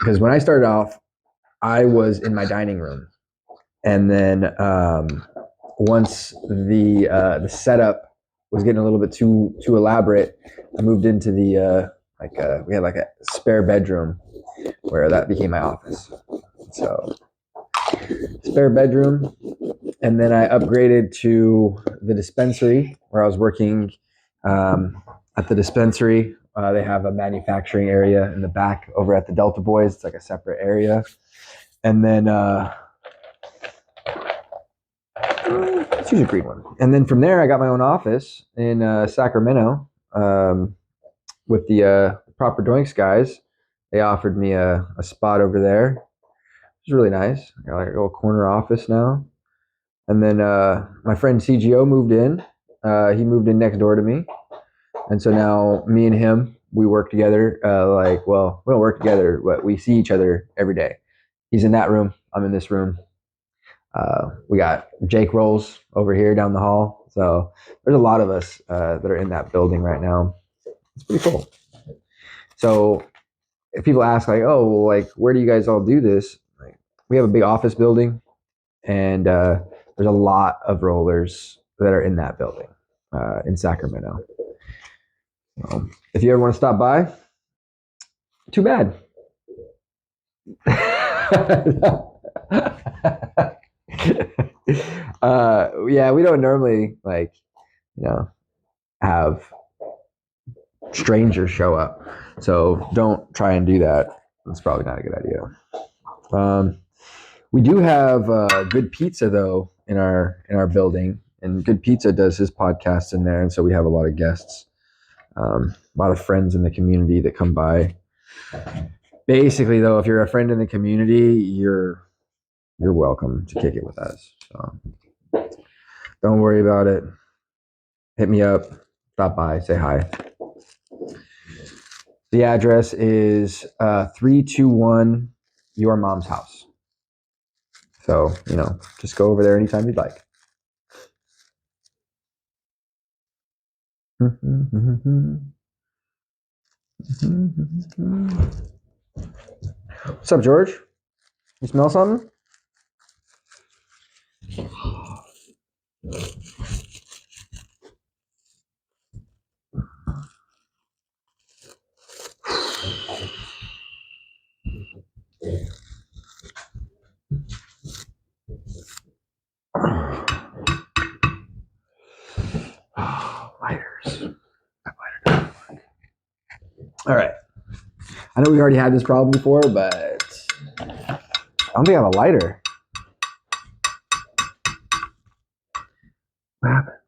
because when I started off, I was in my dining room, and then once the setup was getting a little bit too elaborate, I moved into the we had like a spare bedroom where that became my office. So spare bedroom, and then I upgraded to the dispensary where I was working. At the dispensary, they have a manufacturing area in the back over at the Delta Boys. It's like a separate area, and then let's use a green one. And then from there, I got my own office in Sacramento with the Proper Doinks guys. They offered me a spot over there. It was really nice. I got like a little corner office now. And then my friend CGO moved in. He moved in next door to me. And so now me and him, we work together. Well, we don't work together, but we see each other every day. He's in that room. I'm in this room. We got Jake Rolls over here down the hall. So there's a lot of us that are in that building right now. It's pretty cool. So if people ask like, oh, well, like, where do you guys all do this? Like, we have a big office building, and there's a lot of rollers that are in that building in Sacramento. If you ever want to stop by, too bad. Yeah, we don't normally have strangers show up, so don't try and do that. It's probably not a good idea. We do have Good Pizza though in our building, and Good Pizza does his podcast in there, and so we have a lot of guests, a lot of friends in the community that come by. Basically, though, if you're a friend in the community, you're welcome to kick it with us. So don't worry about it. Hit me up, stop by, say hi. The address is 321 Your Mom's House. So, just go over there anytime you'd like. What's up, George? You smell something? Lighters. All right. I know we already had this problem before, but I don't think I have a lighter. What happened?